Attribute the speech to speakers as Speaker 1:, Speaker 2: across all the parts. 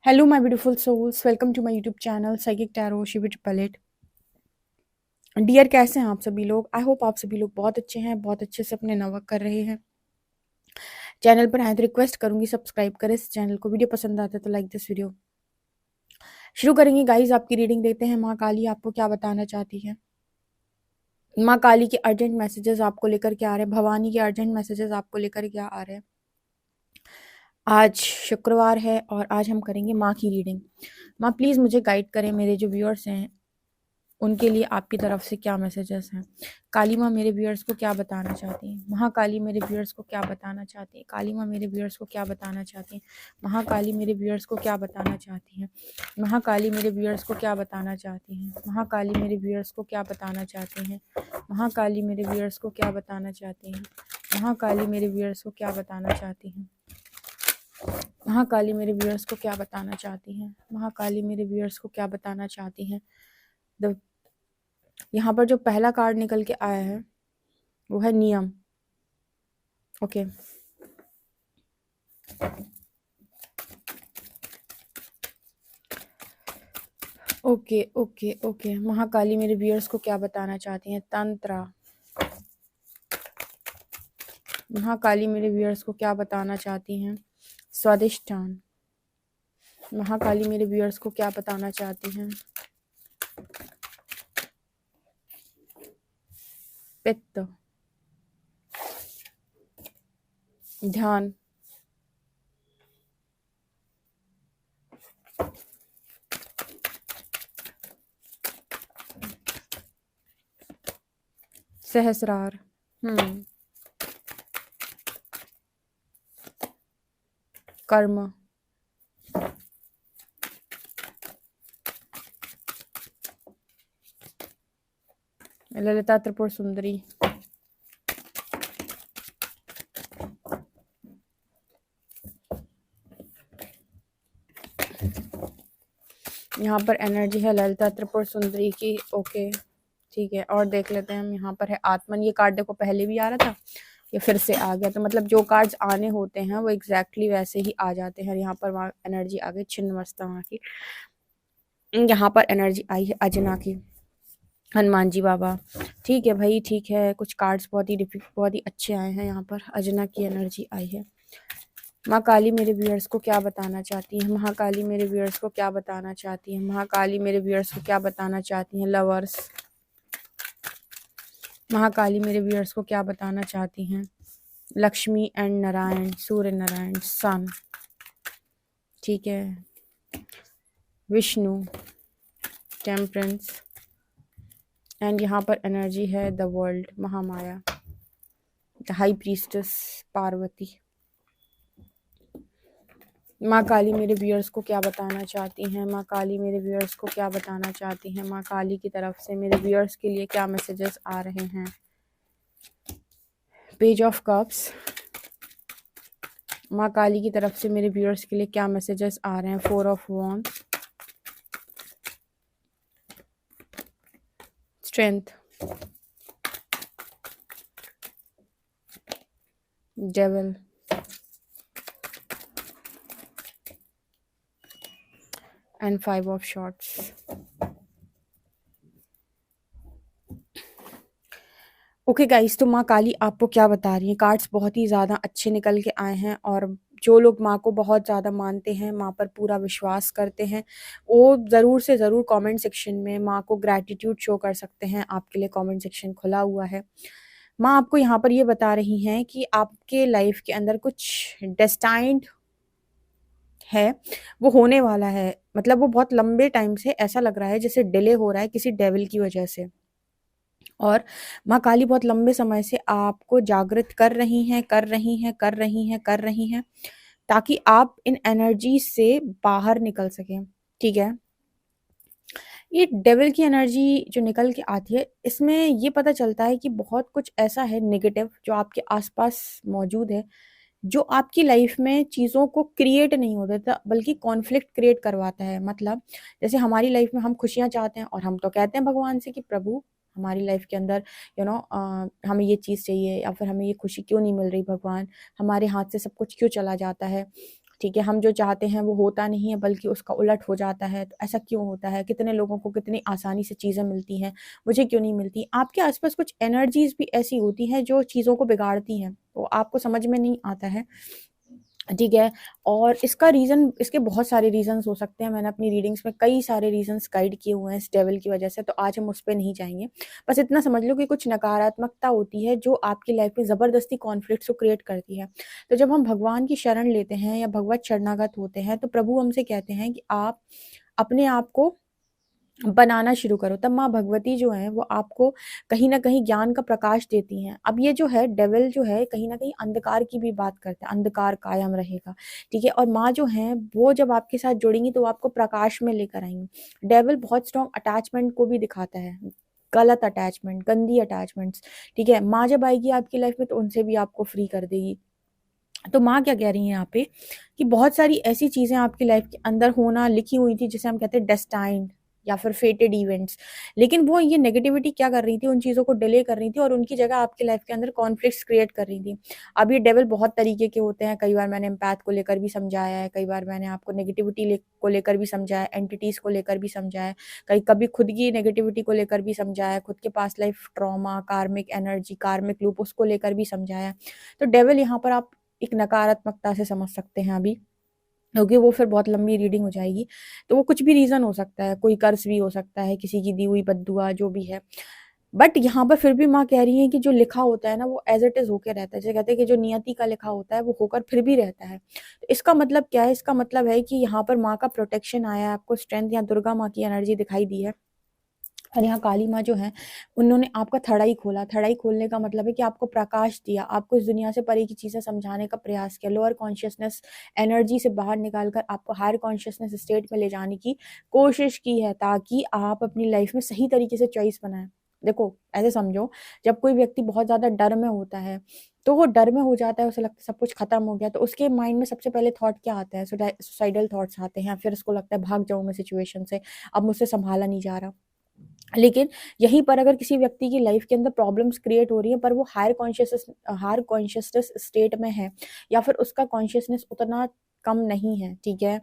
Speaker 1: Hello, my beautiful souls. Welcome to my YouTube channel Psychic Tarot शिविर plate. Dear, कैसे हैं आप सभी लोग? आई होप आप सभी लोग बहुत अच्छे हैं, बहुत अच्छे से अपने नवर्क कर रहे हैं। चैनल पर आए तो रिक्वेस्ट करूंगी सब्सक्राइब करें इस चैनल को। वीडियो पसंद आता है तो लाइक दिस वीडियो। शुरू करेंगे गाइज, आपकी रीडिंग देते हैं। माँ काली आपको क्या बताना चाहती है? माँ काली के अर्जेंट मैसेजेस आपको लेकर क्या आ रहे हैं? भवानी के अर्जेंट मैसेजेस आपको लेकर क्या आ रहे हैं? आज शुक्रवार है और आज हम करेंगे माँ की रीडिंग। माँ प्लीज़ मुझे गाइड करें, मेरे जो व्यूअर्स हैं उनके लिए आपकी तरफ से क्या मैसेजेस हैं? काली माँ मेरे व्यूअर्स को क्या बताना चाहती हैं? महाकाली मेरे व्यूअर्स को क्या बताना चाहती हैं? काली माँ मेरे व्यूअर्स को क्या बताना चाहती हैं? महाकाली मेरे व्यूअर्स को क्या बताना चाहती हैं? महाकाली मेरे व्यूअर्स को क्या बताना चाहती हैं? महाकाली मेरे व्यूअर्स को क्या बताना चाहती हैं? महाकाली मेरे व्यूअर्स को क्या बताना चाहती हैं? महाकाली मेरे व्यूअर्स को क्या बताना चाहती हैं? महाकाली मेरे व्यूअर्स को क्या बताना चाहती हैं? महाकाली मेरे व्यूअर्स को क्या बताना चाहती हैं? यहाँ पर जो पहला कार्ड निकल के आया है वो है नियम। Okay, okay okay okay. Mahakali मेरे व्यूअर्स को क्या बताना चाहती हैं? तंत्र। महाकाली मेरे व्यूअर्स को क्या बताना चाहती हैं? स्वादिष्ठान। महाकाली मेरे व्यूअर्स को क्या बताना चाहती हैं? पित्त। ध्यान। सहस्रार। कर्म। ललिता त्रिपुर सुंदरी। यहाँ पर एनर्जी है ललिता त्रिपुर सुंदरी की। ओके ठीक है, और देख लेते हैं हम। यहाँ पर है आत्मन। ये कार्ड देखो पहले भी आ रहा था, ये फिर से आ गया। तो मतलब जो कार्ड्स आने होते हैं वो एग्जैक्टली वैसे ही आ जाते हैं। यहाँ पर वहाँ एनर्जी आ गई छिन्नमस्ता वहाँ की। यहाँ पर एनर्जी आई है अजना की, हनुमान जी बाबा। ठीक है भाई, ठीक है। कुछ कार्ड्स बहुत ही अच्छे आए हैं। यहाँ पर अजना की एनर्जी आई है। माँ काली मेरे व्यूअर्स को क्या बताना चाहती है? महाकाली मेरे व्यूअर्स को क्या बताना चाहती है? महाकाली मेरे व्यूअर्स को क्या बताना चाहती हैं? लवर्स। महाकाली मेरे व्यूअर्स को क्या बताना चाहती हैं? लक्ष्मी एंड नारायण, सूर्य नारायण, सन। ठीक है। विष्णु, टेम्परेंस, एंड यहाँ पर एनर्जी है the world, Mahamaya, the high priestess, Parvati. माँ काली मेरे व्यूअर्स को क्या बताना चाहती हैं? माँ काली मेरे व्यूअर्स को क्या बताना चाहती हैं? माँ काली की तरफ से मेरे व्यूअर्स के लिए क्या मैसेजेस आ रहे हैं? Page of cups. माँ काली की तरफ से मेरे व्यूअर्स के लिए क्या मैसेजेस आ रहे हैं? Four of wands, strength, devil, and five of shorts. Okay guys, तो माँ काली आपको क्या बता रही है? कार्ड्स बहुत ही ज़्यादा अच्छे निकल के आए हैं, और जो लोग माँ को बहुत ज़्यादा मानते हैं, माँ पर पूरा विश्वास करते हैं, वो ज़रूर से ज़रूर कमेंट सेक्शन में माँ को ग्रैटिट्यूड शो कर सकते हैं। आपके लिए कमेंट सेक्शन खुला हुआ है। माँ आपको यहाँ पर ये बता रही हैं कि आपके लाइफ के अंदर कुछ डेस्टाइंड है, वो होने वाला है। मतलब वो बहुत लंबे टाइम से ऐसा लग रहा है जैसे डिले हो रहा है किसी डेविल की वजह से, और माँ काली बहुत लंबे समय से आपको जागृत कर रही हैं, कर रही हैं, कर रही हैं, कर रही हैं, ताकि आप इन एनर्जी से बाहर निकल सकें। ठीक है। ये डेविल की एनर्जी जो निकल के आती है, इसमें ये पता चलता है कि बहुत कुछ ऐसा है नेगेटिव जो आपके आसपास मौजूद है, जो आपकी लाइफ में चीज़ों को क्रिएट नहीं होता था, बल्कि कॉन्फ्लिक्ट क्रिएट करवाता है। मतलब जैसे हमारी लाइफ में हम खुशियाँ चाहते हैं और हम तो कहते हैं भगवान से कि प्रभु हमारी लाइफ के अंदर हमें ये चीज़ चाहिए, या फिर हमें ये खुशी क्यों नहीं मिल रही भगवान, हमारे हाथ से सब कुछ क्यों चला जाता है। ठीक है, हम जो चाहते हैं वो होता नहीं है बल्कि उसका उलट हो जाता है। तो ऐसा क्यों होता है? कितने लोगों को कितनी आसानी से चीज़ें मिलती हैं, मुझे क्यों नहीं मिलती? आपके आस-पास कुछ एनर्जीज़ भी ऐसी होती हैं जो चीज़ों को बिगाड़ती हैं, तो आपको समझ में नहीं आता है, ठीक है? और इसका रीज़न, इसके बहुत सारे रीज़न्स हो सकते हैं। मैंने अपनी रीडिंग्स में कई सारे रीज़न्स गाइड किए हुए हैं इस डेविल की वजह से, तो आज हम उस पे नहीं जाएँगे। बस इतना समझ लो कि कुछ नकारात्मकता होती है जो आपकी लाइफ़ में ज़बरदस्ती कॉन्फ्लिक्ट्स को क्रिएट करती है। तो जब हम भगवान की शरण लेते हैं या भगवत शरणागत होते हैं, तो प्रभु हमसे कहते हैं कि आप अपने आप को बनाना शुरू करो। तब माँ भगवती जो हैं वो आपको कहीं न कहीं ज्ञान का प्रकाश देती हैं। अब ये जो है डेविल जो है कहीं न कहीं अंधकार की भी बात करता है, अंधकार कायम रहेगा, ठीक है? और माँ जो हैं वो जब आपके साथ जुड़ेंगी तो वो आपको प्रकाश में लेकर आएँगी। डेविल बहुत स्ट्रॉन्ग अटैचमेंट को भी दिखाता है, गलत अटैचमेंट, गंदी अटैचमेंट्स, ठीक है? माँ जब आएगी आपकी लाइफ़ में तो उनसे भी आपको फ्री कर देगी। तो माँ क्या कह रही हैं यहाँ पे कि बहुत सारी ऐसी चीज़ें आपकी लाइफ के अंदर होना लिखी हुई थी जिसे हम कहते हैं डेस्टाइन्ड या फिर फेटेड इवेंट्स। लेकिन वो ये नेगेटिविटी क्या कर रही थी, उन चीज़ों को डिले कर रही थी और उनकी जगह आपकी लाइफ के अंदर कॉन्फ्लिक्ट्स क्रिएट कर रही थी। अब ये डेविल बहुत तरीके के होते हैं, कई बार मैंने एम्पैथ को लेकर भी समझाया है, कई बार मैंने आपको नेगेटिविटी को लेकर भी समझाया, एंटिटीज़ को लेकर भी समझाया, कभी खुद की नेगेटिविटी को लेकर भी समझाया, खुद के पास्ट लाइफ ट्रॉमा, कार्मिक एनर्जी, कार्मिक लूप उसको लेकर भी समझाया। तो डेविल यहाँ पर आप एक नकारात्मकता से समझ सकते हैं अभी, क्योंकि वो फिर बहुत लंबी रीडिंग हो जाएगी। तो वो कुछ भी रीज़न हो सकता है, कोई कर्स भी हो सकता है, किसी की दी हुई बद्दुआ जो भी है। बट यहाँ पर फिर भी माँ कह रही हैं कि जो लिखा होता है ना वो एज़ इट इज़ होके रहता है। जैसे कहते हैं कि जो नियति का लिखा होता है वो होकर फिर भी रहता है। तो इसका मतलब क्या है? इसका मतलब है कि यहाँ पर माँ का प्रोटेक्शन आया है, आपको स्ट्रेंथ, यहाँ दुर्गा माँ की एनर्जी दिखाई दी है। और यहाँ काली माँ जो हैं, उन्होंने आपका थड़ाई खोला। थड़ाई खोलने का मतलब है कि आपको प्रकाश दिया, आपको इस दुनिया से परे की चीज़ें समझाने का प्रयास किया। लोअर कॉन्शियसनेस एनर्जी से बाहर निकाल कर आपको हायर कॉन्शियसनेस स्टेट में ले जाने की कोशिश की है, ताकि आप अपनी लाइफ में सही तरीके से चॉइस बनाएँ। देखो, ऐसे समझो, जब कोई व्यक्ति बहुत ज़्यादा डर में होता है, तो वो डर में हो जाता है, उसे लगता है सब कुछ खत्म हो गया, तो उसके माइंड में सबसे पहले थॉट क्या आता है? सुसाइडल थॉट्स आते हैं, फिर उसको लगता है भाग जाऊँ मैं सिचुएशन से, अब मुझसे सँभाला नहीं जा रहा। लेकिन यहीं पर अगर किसी व्यक्ति की लाइफ के अंदर प्रॉब्लम्स क्रिएट हो रही हैं, पर वो हायर कॉन्शियसनेस स्टेट में है या फिर उसका कॉन्शियसनेस उतना कम नहीं है, ठीक है?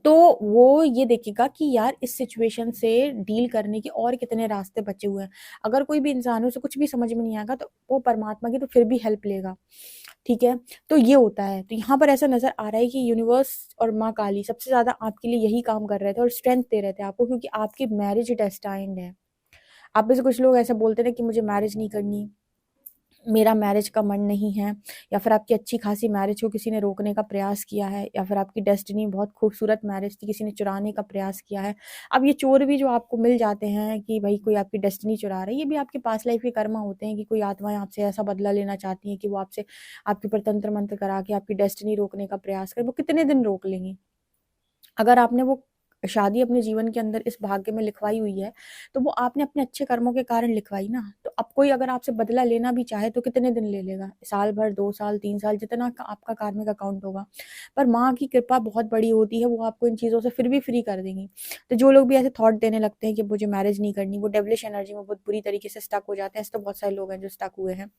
Speaker 1: तो वो ये देखेगा कि यार इस सिचुएशन से डील करने के और कितने रास्ते बचे हुए हैं। अगर कोई भी इंसान है, उसे कुछ भी समझ में नहीं आएगा तो वो परमात्मा की तो फिर भी हेल्प लेगा, ठीक है? तो ये होता है। तो यहाँ पर ऐसा नज़र आ रहा है कि यूनिवर्स और माँ काली सबसे ज़्यादा आपके लिए यही काम कर रहे थे और स्ट्रेंथ दे रहे थे आपको, क्योंकि आपकी मैरिज डेस्टाइन्ड है। आप में से कुछ लोग ऐसे बोलते थे कि मुझे मैरिज नहीं करनी, मेरा मैरिज का मन नहीं है, या फिर आपकी अच्छी खासी मैरिज को किसी ने रोकने का प्रयास किया है, या फिर आपकी डेस्टिनी बहुत खूबसूरत मैरिज थी, किसी ने चुराने का प्रयास किया है। अब ये चोर भी जो आपको मिल जाते हैं कि भाई कोई आपकी डेस्टिनी चुरा रहा है, ये भी आपके पास्ट लाइफ के कर्मा होते हैं कि कोई आत्माएँ आपसे ऐसा बदला लेना चाहती हैं कि वो आपसे आपके ऊपर तंत्र-मंत्र करा के आपकी डेस्टिनी रोकने का प्रयास करें। वो कितने दिन रोक लेंगी? अगर आपने वो शादी अपने जीवन के अंदर इस भाग्य में लिखवाई हुई है, तो वो आपने अपने अच्छे कर्मों के कारण लिखवाई ना। तो अब कोई अगर आपसे बदला लेना भी चाहे तो कितने दिन ले लेगा? साल भर, 2 साल, 3 साल, जितना का आपका कार्मिक अकाउंट होगा। पर माँ की कृपा बहुत बड़ी होती है, वो आपको इन चीज़ों से फिर भी फ्री कर देंगी। तो जो लोग भी ऐसे थॉट देने लगते हैं कि मुझे मैरिज नहीं करनी, वो डेविलिश एनर्जी में बहुत बुरी तरीके से स्टक हो जाते हैं। ऐसे तो बहुत सारे लोग हैं जो स्टक हुए हैं।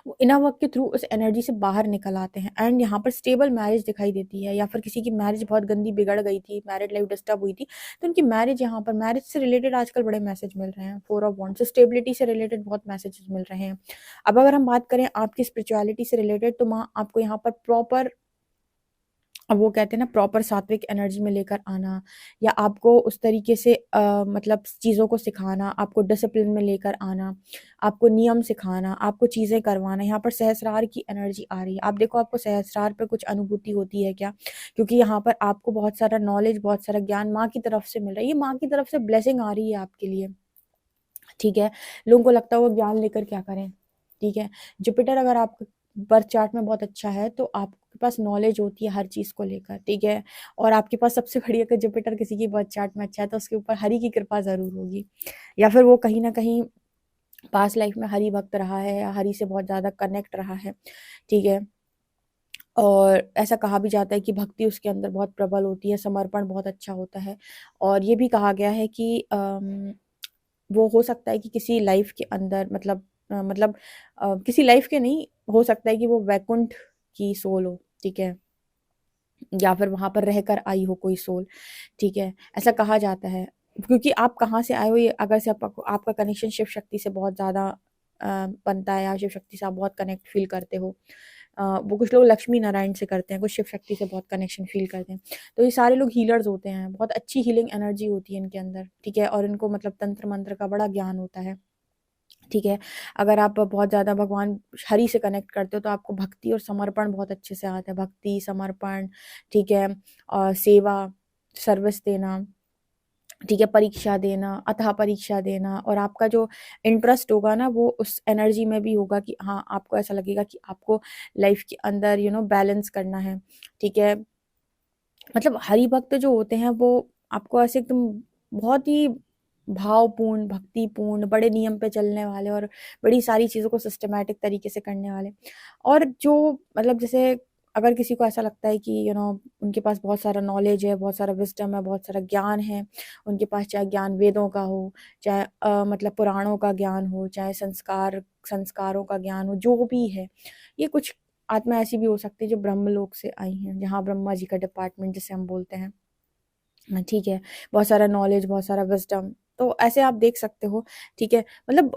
Speaker 1: वो इनर वर्क के थ्रू उस एनर्जी से बाहर निकल आते हैं एंड यहाँ पर स्टेबल मैरिज दिखाई देती है, या फिर किसी की मैरिज बहुत गंदी बिगड़ गई थी, मैरिड लाइफ डिस्टर्ब हुई थी, तो उनकी मैरिज, यहाँ पर मैरिज से रिलेटेड आजकल बड़े मैसेज मिल रहे हैं। 4 ऑफ वॉन्ड्स से स्टेबिलिटी से रिलेटेड बहुत मैसेजेस मिल रहे हैं। अब अगर हम बात करें आपकी स्पिरिचुअलिटी से रिलेटेड, तो माँ आपको यहाँ पर प्रॉपर, अब वो कहते हैं ना, प्रॉपर सात्विक एनर्जी में लेकर आना, या आपको उस तरीके से मतलब चीज़ों को सिखाना, आपको डिसिप्लिन में लेकर आना, आपको नियम सिखाना, आपको चीज़ें करवाना। यहाँ पर सहस्रार की एनर्जी आ रही है। आप देखो, आपको सहस्रार पे कुछ अनुभूति होती है क्या? क्योंकि यहाँ पर आपको बहुत सारा नॉलेज, बहुत सारा ज्ञान माँ की तरफ से मिल रहा है। ये माँ की तरफ से ब्लेसिंग आ रही है आपके लिए, ठीक है? लोगों को लगता है वो ज्ञान लेकर क्या करें, ठीक है? जुपिटर अगर आपका बर्थ चार्ट में बहुत अच्छा है, तो आपके पास नॉलेज होती है हर चीज़ को लेकर, ठीक है? और आपके पास सबसे बड़ी, अगर जुपिटर किसी की बर्थ चार्ट में अच्छा है, तो उसके ऊपर हरि की कृपा ज़रूर होगी, या फिर वो कहीं न कहीं पास्ट लाइफ में हरि भक्त रहा है या हरि से बहुत ज़्यादा कनेक्ट रहा है, ठीक है? और ऐसा कहा भी जाता है कि भक्ति उसके अंदर बहुत प्रबल होती है, समर्पण बहुत अच्छा होता है, और ये भी कहा गया है कि वो हो सकता है कि किसी लाइफ के अंदर, मतलब किसी लाइफ के नहीं, हो सकता है कि वो वैकुंठ की सोल हो, ठीक है? या फिर वहाँ पर रहकर आई हो कोई सोल, ठीक है? ऐसा कहा जाता है, क्योंकि आप कहाँ से आए हो, ये अगर से आपका कनेक्शन शिव शक्ति से बहुत ज़्यादा बनता है, या शिव शक्ति से आप बहुत कनेक्ट फ़ील करते हो। वो कुछ लोग लक्ष्मी नारायण से करते हैं, कुछ शिव शक्ति से बहुत कनेक्शन फ़ील करते हैं। तो ये सारे लोग हीलर्स होते हैं, बहुत अच्छी हीलिंग एनर्जी होती है इनके अंदर, ठीक है? और इनको मतलब तंत्र मंत्र का बड़ा ज्ञान होता है, ठीक है? अगर आप बहुत ज़्यादा भगवान हरि से कनेक्ट करते हो, तो आपको भक्ति और समर्पण बहुत अच्छे से आता है। भक्ति, समर्पण, ठीक है? सेवा, सर्विस देना, ठीक है? परीक्षा देना, अथाह परीक्षा देना, और आपका जो इंटरेस्ट होगा ना, वो उस एनर्जी में भी होगा कि हाँ, आपको ऐसा लगेगा कि आपको लाइफ़ के अंदर बैलेंस करना है, ठीक है? मतलब हरि भक्त जो होते हैं, वो आपको ऐसे एकदम बहुत ही भावपूर्ण, भक्तिपूर्ण, बड़े नियम पे चलने वाले और बड़ी सारी चीज़ों को सिस्टमैटिक तरीके से करने वाले। और जो मतलब जैसे अगर किसी को ऐसा लगता है कि उनके पास बहुत सारा नॉलेज है, बहुत सारा विज़डम है, बहुत सारा ज्ञान है, उनके पास चाहे ज्ञान वेदों का हो, चाहे मतलब पुराणों का ज्ञान हो, चाहे संस्कारों का ज्ञान हो, जो भी है, ये कुछ आत्मा ऐसी भी हो सकती है जो ब्रह्मलोक से आई हैं, जहाँ ब्रह्मा जी का डिपार्टमेंट जिसे हम बोलते हैं। ठीक है, बहुत सारा नॉलेज, बहुत सारा विज़डम, तो ऐसे आप देख सकते हो, ठीक है? मतलब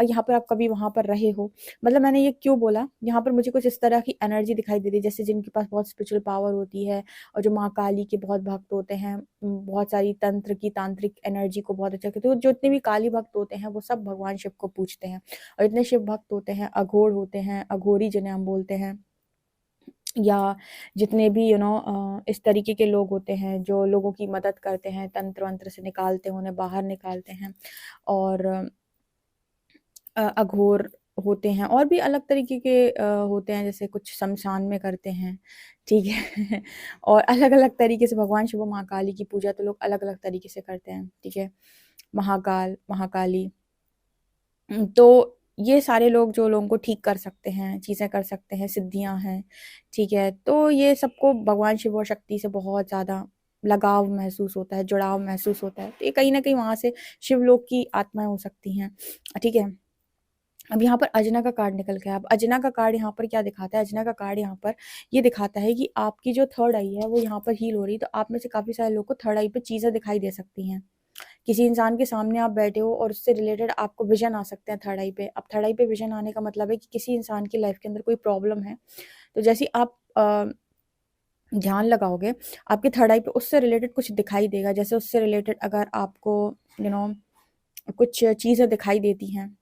Speaker 1: यहाँ पर आप कभी वहाँ पर रहे हो, मतलब मैंने ये क्यों बोला, यहाँ पर मुझे कुछ इस तरह की एनर्जी दिखाई दे रही है, जैसे जिनके पास बहुत स्पिरिचुअल पावर होती है और जो माँ काली के बहुत भक्त होते हैं, बहुत सारी तंत्र की तांत्रिक एनर्जी को बहुत अच्छा करते हैं, तो जितने भी काली भक्त होते हैं, वो सब भगवान शिव को पूजते हैं। और इतने शिव भक्त होते हैं, अघोर होते हैं, अघोरी जिन्हें हम बोलते हैं, या जितने भी इस तरीके के लोग होते हैं जो लोगों की मदद करते हैं, तंत्र वंत्र से निकालते हैं, उन्हें बाहर निकालते हैं, और अघोर होते हैं, और भी अलग तरीके के होते हैं, जैसे कुछ शमशान में करते हैं, ठीक है? और अलग अलग तरीके से भगवान शिव और माँ काली की पूजा तो लोग अलग अलग तरीके से करते हैं, ठीक है? महाकाल, महाकाली, तो ये सारे लोग जो लोगों को ठीक कर सकते हैं, चीज़ें कर सकते हैं, सिद्धियाँ हैं, ठीक है? तो ये सबको भगवान शिव और शक्ति से बहुत ज़्यादा लगाव महसूस होता है, जुड़ाव महसूस होता है। तो ये कहीं न कहीं वहाँ से शिवलोक की आत्माएँ हो सकती हैं, ठीक है? अब यहाँ पर अजना का कार्ड निकल गया। अब अजना का कार्ड यहाँ पर क्या दिखाता है? अजना का कार्ड यहाँ पर ये दिखाता है कि आपकी जो थर्ड आई है, वो यहाँ पर हील हो रही है। तो आप में से काफ़ी सारे लोगों को थर्ड आई पे चीज़ें दिखाई दे सकती हैं। किसी इंसान के सामने आप बैठे हो और उससे रिलेटेड आपको विज़न आ सकते हैं थर्ड आई पे। अब थर्ड आई पे विज़न आने का मतलब है कि किसी इंसान की लाइफ़ के अंदर कोई प्रॉब्लम है। तो जैसे ही आप ध्यान लगाओगे, आपके थर्ड आई पे उससे रिलेटेड कुछ दिखाई देगा। जैसे उससे रिलेटेड अगर आपको यू नो कुछ चीज़ें दिखाई देती हैं,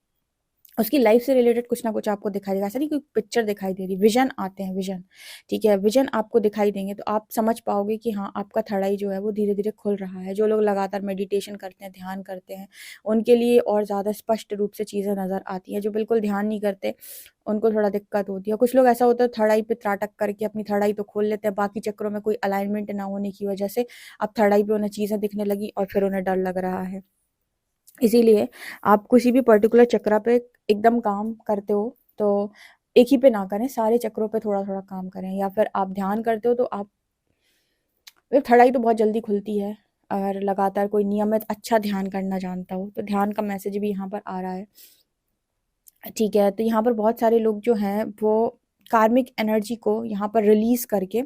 Speaker 1: उसकी लाइफ से रिलेटेड कुछ ना कुछ आपको दिखाई देगा। ऐसा नहीं कोई पिक्चर दिखाई दे रही, विज़न आते हैं, विज़न, ठीक है? विज़न आपको दिखाई देंगे, तो आप समझ पाओगे कि हाँ, आपका थर्ड आई जो है वो धीरे-धीरे खुल रहा है। जो लोग लगातार मेडिटेशन करते हैं, ध्यान करते हैं, उनके लिए और ज़्यादा स्पष्ट रूप से चीज़ें नज़र आती हैं। जो बिल्कुल ध्यान नहीं करते, उनको थोड़ा दिक्कत होती है। कुछ लोग ऐसा होता है थर्ड आई पे त्राटक करके अपनी थर्ड आई तो खोल लेते हैं, बाकी चक्रों में कोई अलाइनमेंट ना होने की वजह से अब थर्ड आई पे उन्हें चीज़ें दिखने लगी और फिर उन्हें डर लग रहा है। इसीलिए आप किसी भी पर्टिकुलर चक्र पे एकदम काम करते हो, तो एक ही पे ना करें, सारे चक्रों पे थोड़ा-थोड़ा काम करें, या फिर आप ध्यान करते हो तो आप थर्ड आई तो बहुत जल्दी खुलती है, अगर लगातार कोई नियमित अच्छा ध्यान करना जानता हो, तो ध्यान का मैसेज भी यहाँ पर आ रहा है। ठीक है, तो यहाँ पर बहुत सारे लोग जो हैं वो कार्मिक एनर्जी को यहाँ पर रिलीज़ करके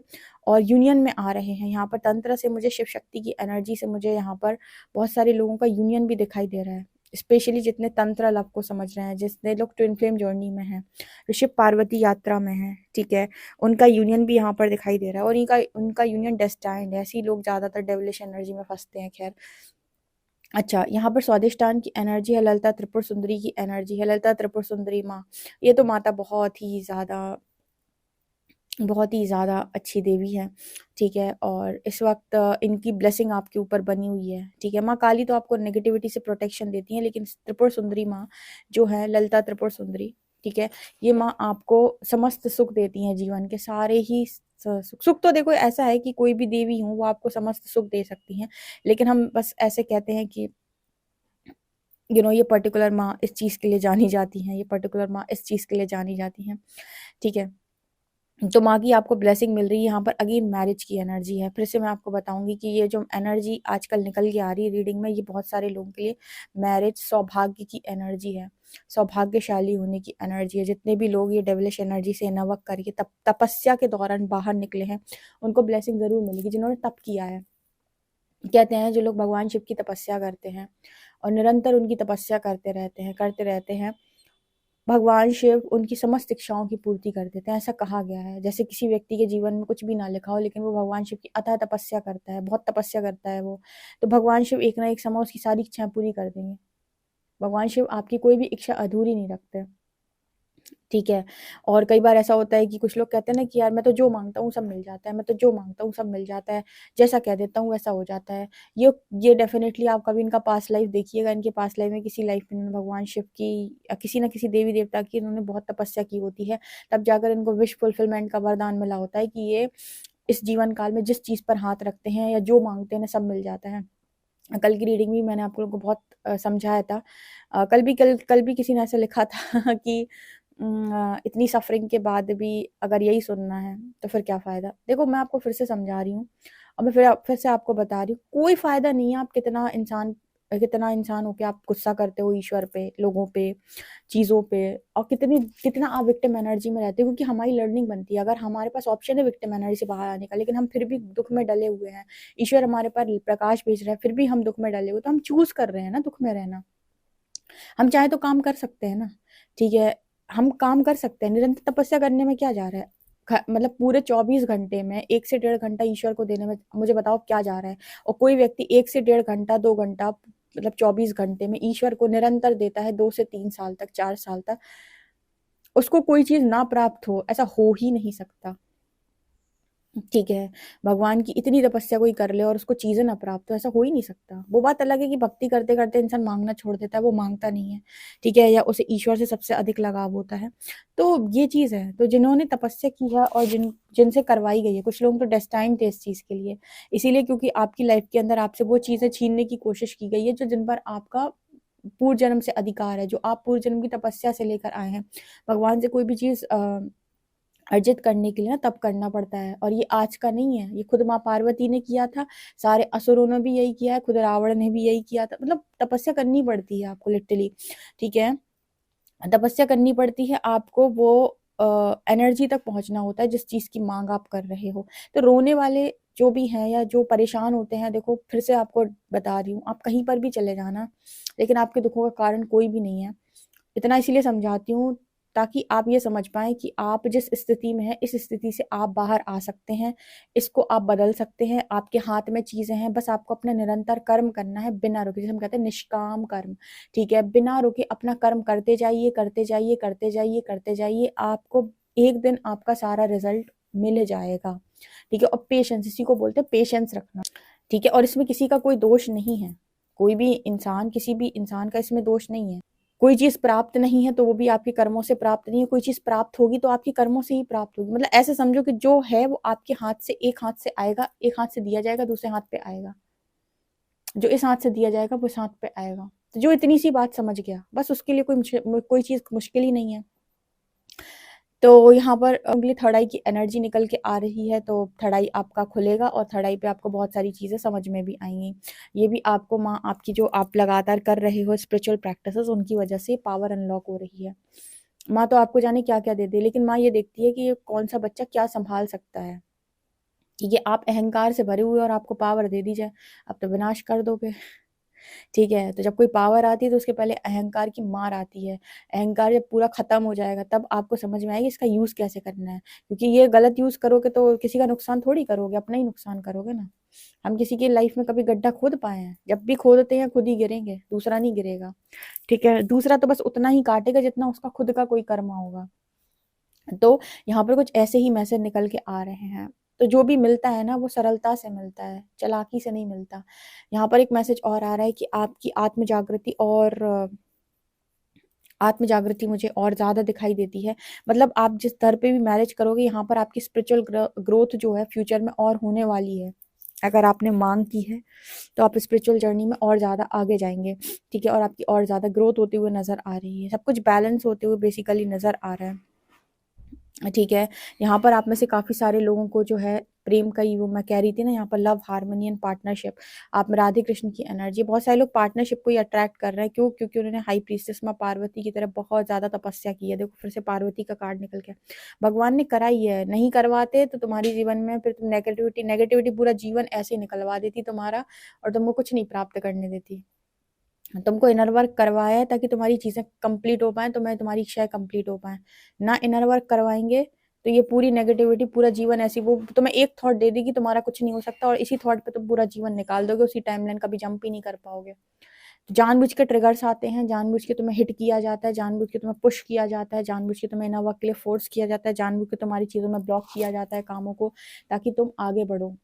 Speaker 1: और यूनियन में आ रहे हैं। यहाँ पर तंत्र से मुझे शिव शक्ति की एनर्जी से मुझे यहाँ पर बहुत सारे लोगों का यूनियन भी दिखाई दे रहा है। स्पेशली जितने तंत्र लव को समझ रहे हैं, जितने लोग ट्विन फ्लेम जर्नी में हैं, जो शिव पार्वती यात्रा में हैं, ठीक है? उनका यूनियन भी यहाँ पर दिखाई दे रहा है, और इनका उनका यूनियन डेस्टाइन्ड है। ऐसे ही लोग ज़्यादातर डेविलिश एनर्जी में फँसते हैं, खैर। अच्छा, यहाँ पर स्वादिष्टान की एनर्जी है, ललिता त्रिपुर सुंदरी की एनर्जी है। ललिता त्रिपुर सुंदरी माँ, ये तो माता बहुत ही ज़्यादा अच्छी देवी है, ठीक है? और इस वक़्त इनकी ब्लेसिंग आपके ऊपर बनी हुई है, ठीक है? माँ काली तो आपको नेगेटिविटी से प्रोटेक्शन देती हैं, लेकिन त्रिपुर सुंदरी माँ जो है, ललिता त्रिपुर सुंदरी, ठीक है? ये माँ आपको समस्त सुख देती हैं, जीवन के सारे ही सुख तो देखो ऐसा है कि कोई भी देवी हो, वो आपको समस्त सुख दे सकती हैं, लेकिन हम बस ऐसे कहते हैं कि ये पर्टिकुलर माँ इस चीज़ के लिए जानी जाती हैं, ये पर्टिकुलर माँ इस चीज़ के लिए जानी जाती हैं, ठीक है? तो माँ की आपको ब्लेसिंग मिल रही है। यहाँ पर अगेन मैरिज की एनर्जी है। फिर से मैं आपको बताऊंगी कि ये जो एनर्जी आजकल निकल के आ रही है रीडिंग में, ये बहुत सारे लोगों के लिए मैरिज सौभाग्य की एनर्जी है, सौभाग्यशाली होने की एनर्जी है। जितने भी लोग ये डेविलिश एनर्जी से नवक करके तपस्या के दौरान बाहर निकले हैं, उनको ब्लेसिंग जरूर मिलेगी। जिन्होंने तप किया है, कहते हैं जो लोग भगवान शिव की तपस्या करते हैं और निरंतर उनकी तपस्या करते रहते हैं, भगवान शिव उनकी समस्त इच्छाओं की पूर्ति कर देते हैं। ऐसा कहा गया है। जैसे किसी व्यक्ति के जीवन में कुछ भी ना लिखा हो, लेकिन वो भगवान शिव की अथाह तपस्या करता है, बहुत तपस्या करता है वो, तो भगवान शिव एक ना एक समय उसकी सारी इच्छाएं पूरी कर देंगे। भगवान शिव आपकी कोई भी इच्छा अधूरी नहीं रखते, ठीक है। और कई बार ऐसा होता है कि कुछ लोग कहते हैं ना कि यार मैं तो जो मांगता हूँ सब मिल जाता है, मैं तो जो मांगता हूँ सब मिल जाता है, जैसा कह देता हूँ वैसा हो जाता है। ये डेफिनेटली आप कभी इनका पास्ट लाइफ देखिएगा। इनके पास्ट लाइफ में किसी लाइफ में इन्होंने भगवान शिव की या किसी न किसी देवी देवता की इन्होंने बहुत तपस्या की होती है, तब जाकर इनको विश फुलफिलमेंट का वरदान मिला होता है कि ये इस जीवन काल में जिस चीज पर हाथ रखते हैं या जो मांगते हैं सब मिल जाता है। कल की रीडिंग में मैंने आप लोगों को बहुत समझाया था। कल भी किसी ने ऐसे लिखा था कि इतनी सफरिंग के बाद भी अगर यही सुनना है तो फिर क्या फ़ायदा। देखो मैं आपको फिर से समझा रही हूँ और मैं फिर से आपको बता रही हूँ, कोई फ़ायदा नहीं है। आप कितना इंसान होके आप गुस्सा करते हो ईश्वर पे, लोगों पे, चीज़ों पे, और कितना आप विक्टिम एनर्जी में रहते हो, क्योंकि हमारी लर्निंग बनती है। अगर हमारे पास ऑप्शन है विक्टिम एनर्जी से बाहर आने का, लेकिन हम फिर भी दुख में डले हुए हैं, ईश्वर हमारे पर प्रकाश भेज रहा है, फिर भी हम दुख में डले हुए, तो हम चूज कर रहे हैं ना दुख में रहना। हम चाहे तो काम कर सकते हैं ना, ठीक है, हम काम कर सकते हैं। निरंतर तपस्या करने में क्या जा रहा है? मतलब पूरे 24 घंटे में 1 से 1.5 घंटा ईश्वर को देने में मुझे बताओ क्या जा रहा है? और कोई व्यक्ति 1 से 1.5 घंटा 2 घंटा मतलब 24 घंटे में ईश्वर को निरंतर देता है, 2 से 3 साल तक, 4 साल तक, उसको कोई चीज ना प्राप्त हो, ऐसा हो ही नहीं सकता, ठीक है। भगवान की इतनी तपस्या कोई कर ले और उसको चीजें ना प्राप्त हो, ऐसा हो ही नहीं सकता। वो बात अलग है कि भक्ति करते करते इंसान मांगना छोड़ देता है, वो मांगता नहीं है, ठीक है, या उसे ईश्वर से सबसे अधिक लगाव होता है। तो ये चीज है। तो जिन्होंने तपस्या की है और जिनसे करवाई गई है, कुछ लोग तो डेस्टाइन थे इस चीज के लिए, इसीलिए क्योंकि आपकी लाइफ के अंदर आपसे वो चीजें छीनने की कोशिश की गई है जो जिन पर आपका पूर्व जन्म से अधिकार है, जो आप पूर्व जन्म की तपस्या से लेकर आए हैं। भगवान से कोई भी चीज अर्जित करने के लिए ना तप करना पड़ता है, और ये आज का नहीं है, ये खुद माँ पार्वती ने किया था, सारे असुरों ने भी यही किया है, खुद रावण ने भी यही किया था। मतलब तपस्या करनी पड़ती है आपको लिटरली, ठीक है, तपस्या करनी पड़ती है आपको। वो एनर्जी तक पहुंचना होता है जिस चीज की मांग आप कर रहे हो। तो रोने वाले जो भी हैं या जो परेशान होते हैं, देखो फिर से आपको बता रही हूँ, आप कहीं पर भी चले जाना, लेकिन आपके दुखों का कारण कोई भी नहीं है। इतना इसीलिए समझाती हूँ ताकि आप ये समझ पाएं कि आप जिस स्थिति में हैं, इस स्थिति से आप बाहर आ सकते हैं, इसको आप बदल सकते हैं। आपके हाथ में चीजें हैं, बस आपको अपना निरंतर कर्म करना है बिना रुके, जिसे हम कहते हैं निष्काम कर्म, ठीक है। बिना रुके अपना कर्म करते जाइए, करते जाइए, करते जाइए, करते जाइए, आपको एक दिन आपका सारा रिजल्ट मिल जाएगा, ठीक है। और पेशेंस, इसी को बोलते हैं पेशेंस रखना, ठीक है। और इसमें किसी का कोई दोष नहीं है, कोई भी इंसान, किसी भी इंसान का इसमें दोष नहीं है। कोई चीज प्राप्त नहीं है तो वो भी आपके कर्मों से प्राप्त नहीं है, कोई चीज प्राप्त होगी तो आपके कर्मों से ही प्राप्त होगी। मतलब ऐसे समझो कि जो है वो आपके हाथ से, एक हाथ से आएगा, एक हाथ से दिया जाएगा, दूसरे हाथ पे आएगा। जो इस हाथ से दिया जाएगा वो इस हाथ पे आएगा। तो जो इतनी सी बात समझ गया, बस उसके लिए कोई चीज मुश्किल ही नहीं है। तो यहाँ पर अगली थर्ड आई की एनर्जी निकल के आ रही है, तो थर्ड आई आपका खुलेगा और थर्ड आई पे आपको बहुत सारी चीज़ें समझ में भी आएंगी। ये भी आपको माँ आपकी जो आप लगातार कर रहे हो स्पिरिचुअल प्रैक्टिसेस, उनकी वजह से पावर अनलॉक हो रही है। माँ तो आपको जाने क्या क्या दे दे, लेकिन माँ ये देखती है कि ये कौन सा बच्चा क्या संभाल सकता है। कि ये आप अहंकार से भरे हुए और आपको पावर दे दी जाए, आप तो विनाश कर दोगे, ठीक है। तो जब कोई पावर आती है तो उसके पहले अहंकार की मार आती है। अहंकार जब पूरा खत्म हो जाएगा तब आपको समझ में आएगी इसका यूज कैसे करना है, क्योंकि ये गलत यूज करोगे तो किसी का नुकसान थोड़ी करोगे, अपना ही नुकसान करोगे ना। हम किसी की लाइफ में कभी गड्ढा खोद पाए हैं? जब भी खोदते हैं खुद ही गिरेंगे, दूसरा नहीं गिरेगा, ठीक है। दूसरा तो बस उतना ही काटेगा जितना उसका खुद का कोई कर्म होगा। तो यहाँ पर कुछ ऐसे ही मैसेज निकल के आ रहे हैं। तो जो भी मिलता है ना वो सरलता से मिलता है, चालाकी से नहीं मिलता। यहाँ पर एक मैसेज और आ रहा है कि आपकी आत्म जागृति और आत्म जागृति मुझे और ज्यादा दिखाई देती है। मतलब आप जिस दर पे भी मैरिज करोगे, यहाँ पर आपकी स्पिरिचुअल ग्रोथ जो है फ्यूचर में और होने वाली है। अगर आपने मांग की है तो आप स्पिरिचुअल जर्नी में और ज्यादा आगे जाएंगे, ठीक है। और आपकी और ज्यादा ग्रोथ होते हुए नजर आ रही है, सब कुछ बैलेंस होते हुए बेसिकली नजर आ रहा है। ठीक है। यहाँ पर आप में से काफ़ी सारे लोगों को जो है प्रेम का ही, वो मैं कह रही थी ना, यहाँ पर लव, हार्मनी एंड पार्टनरशिप, आप में राधे कृष्ण की एनर्जी। बहुत सारे लोग पार्टनरशिप को ही अट्रैक्ट कर रहे हैं। क्यों? क्योंकि उन्होंने हाई प्रीस्टेस माँ पार्वती की तरह बहुत ज़्यादा तपस्या की है। देखो फिर से पार्वती का कार्ड निकल गया। भगवान ने करा ही है, नहीं करवाते तो तुम्हारे जीवन में फिर तुम नेगेटिविटी नेगेटिविटी पूरा जीवन ऐसे ही निकलवा देती तुम्हारा, और तुमको कुछ नहीं प्राप्त करने देती। तुमको इनर वर्क करवाया है ताकि तुम्हारी चीज़ें कंप्लीट हो पाएँ, तुम्हारी इच्छाएँ कंप्लीट हो पाएँ। ना इनर वर्क करवाएँगे तो ये पूरी नेगेटिविटी पूरा जीवन ऐसी, वो तुम्हें एक थॉट दे देगी तुम्हारा कुछ नहीं हो सकता, और इसी थॉट पे तुम पूरा जीवन निकाल दोगे, उसी टाइमलाइन कभी जंप ही नहीं कर पाओगे। तो जानबूझ के ट्रिगर्स आते हैं, जानबूझ के तुम्हें हिट किया जाता है, जानबूझ के तुम्हें पुश किया जाता है, जानबूझ के तुम्हें इनर वर्क के लिए फोर्स किया जाता है, जानबूझ के तुम्हारी चीज़ों में ब्लॉक किया जाता है कामों को, ताकि तुम आगे बढ़ो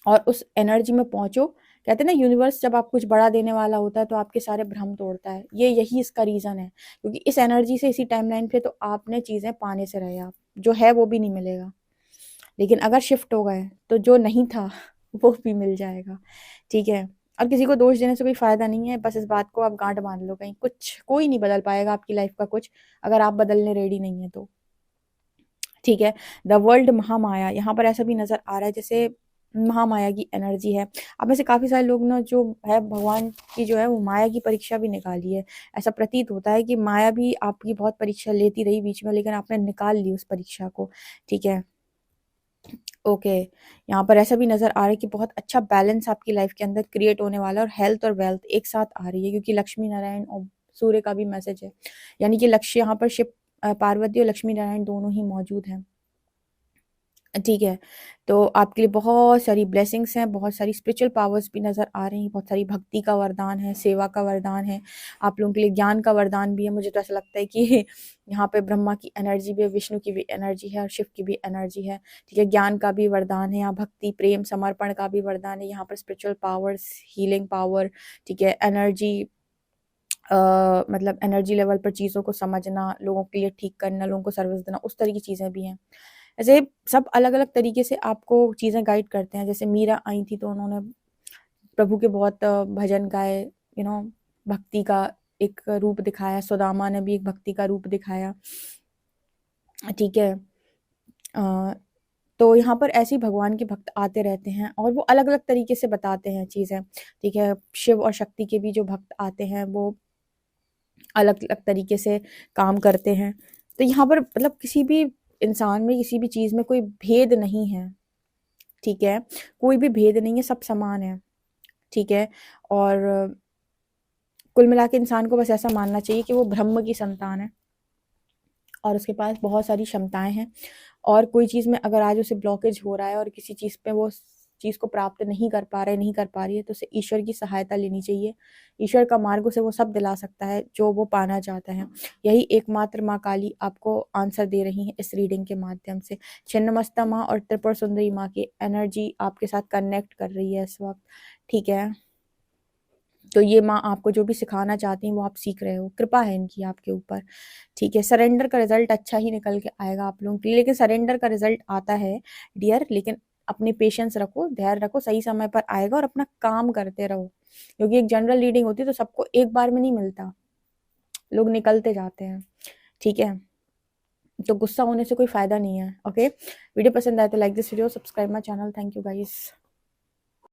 Speaker 1: और उस एनर्जी में पहुंचो। कहते हैं ना, यूनिवर्स जब आप कुछ बड़ा देने वाला होता है तो आपके सारे भ्रम तोड़ता है। यही इसका रीजन है, क्योंकि इस एनर्जी से, इसी टाइमलाइन पे तो आपने चीजें पाने से रहे, आप जो है वो भी नहीं मिलेगा। लेकिन अगर शिफ्ट हो गए तो जो नहीं था वो भी मिल जाएगा। ठीक है। और किसी को दोष देने से कोई फायदा नहीं है, बस इस बात को आप गांठ बांध लो, कहीं कुछ कोई नहीं बदल पाएगा आपकी लाइफ का कुछ, अगर आप बदलने रेडी नहीं है तो। ठीक है। द वर्ल्ड महामाया, यहाँ पर ऐसा भी नजर आ रहा है जैसे महामाया की एनर्जी है। आप में से काफी सारे लोग ना जो है भगवान की जो है वो माया की परीक्षा भी निकाली है। ऐसा प्रतीत होता है कि माया भी आपकी बहुत परीक्षा लेती रही बीच में, लेकिन आपने निकाल ली उस परीक्षा को। ठीक है। ओके। यहाँ पर ऐसा भी नजर आ रहा है कि बहुत अच्छा बैलेंस आपकी लाइफ के अंदर क्रिएट होने वाला है, और हेल्थ और वेल्थ एक साथ आ रही है, क्योंकि लक्ष्मी नारायण और सूर्य का भी मैसेज है। यानी कि लक्ष्य यहाँ पर शिव, पार्वती और लक्ष्मी नारायण दोनों ही मौजूद हैं। ठीक है। तो आपके लिए बहुत सारी ब्लेसिंग्स हैं, बहुत सारी स्पिरिचुअल पावर्स भी नज़र आ रही हैं, बहुत सारी भक्ति का वरदान है, सेवा का वरदान है, आप लोगों के लिए ज्ञान का वरदान भी है। मुझे तो ऐसा लगता है कि यहाँ पे ब्रह्मा की एनर्जी भी है, विष्णु की भी एनर्जी है, और शिव की भी एनर्जी है। ठीक है। ज्ञान का भी वरदान है, यहाँ भक्ति, प्रेम, समर्पण का भी वरदान है, यहाँ पर स्पिरिचुअल पावर्स, हीलिंग पावर, ठीक है, एनर्जी, मतलब एनर्जी लेवल पर चीज़ों को समझना, लोगों के लिए ठीक करना, लोगों को सर्विस देना, उस तरह की चीज़ें भी हैं। ऐसे सब अलग अलग तरीके से आपको चीज़ें गाइड करते हैं। जैसे मीरा आई थी तो उन्होंने प्रभु के बहुत भजन गाए, भक्ति का एक रूप दिखाया। सुदामा ने भी एक भक्ति का रूप दिखाया। ठीक है। अ, तो यहाँ पर ऐसे ही भगवान के भक्त आते रहते हैं, और वो अलग अलग तरीके से बताते हैं चीज़ें। ठीक है। शिव और शक्ति के भी जो भक्त आते हैं वो अलग अलग तरीके से काम करते हैं। तो यहाँ पर मतलब किसी भी इंसान में, किसी भी चीज़ में कोई भेद नहीं है। ठीक है। कोई भी भेद नहीं है, सब समान है। ठीक है। और कुल मिला के इंसान को बस ऐसा मानना चाहिए कि वो ब्रह्म की संतान है, और उसके पास बहुत सारी क्षमताएं हैं, और कोई चीज़ में अगर आज उसे ब्लॉकेज हो रहा है और किसी चीज़ पे वो चीज़ को प्राप्त नहीं कर पा रहा है, नहीं कर पा रही है, तो उसे ईश्वर की सहायता लेनी चाहिए। ईश्वर का मार्ग उसे वो सब दिला सकता है जो वो पाना चाहता है। यही एकमात्र माँ काली आपको आंसर दे रही है इस रीडिंग के माध्यम से। छिन्नमस्ता माँ और त्रिपुर सुंदरी माँ की एनर्जी आपके साथ कनेक्ट कर रही है इस वक्त। ठीक है। तो ये माँ आपको जो भी सिखाना चाहती हैं वो आप सीख रहे हो, कृपा है इनकी आपके ऊपर। ठीक है। सरेंडर का रिजल्ट अच्छा ही निकल के आएगा आप लोगों के लिए, लेकिन सरेंडर का रिजल्ट आता है डियर, लेकिन अपने पेशेंस रखो, धैर्य रखो, सही समय पर आएगा, और अपना काम करते रहो, क्योंकि एक जनरल रीडिंग होती है तो सबको एक बार में नहीं मिलता, लोग निकलते जाते हैं। ठीक है। तो गुस्सा होने से कोई फायदा नहीं है। ओके। वीडियो पसंद आए तो like this video, subscribe my channel. Thank you guys.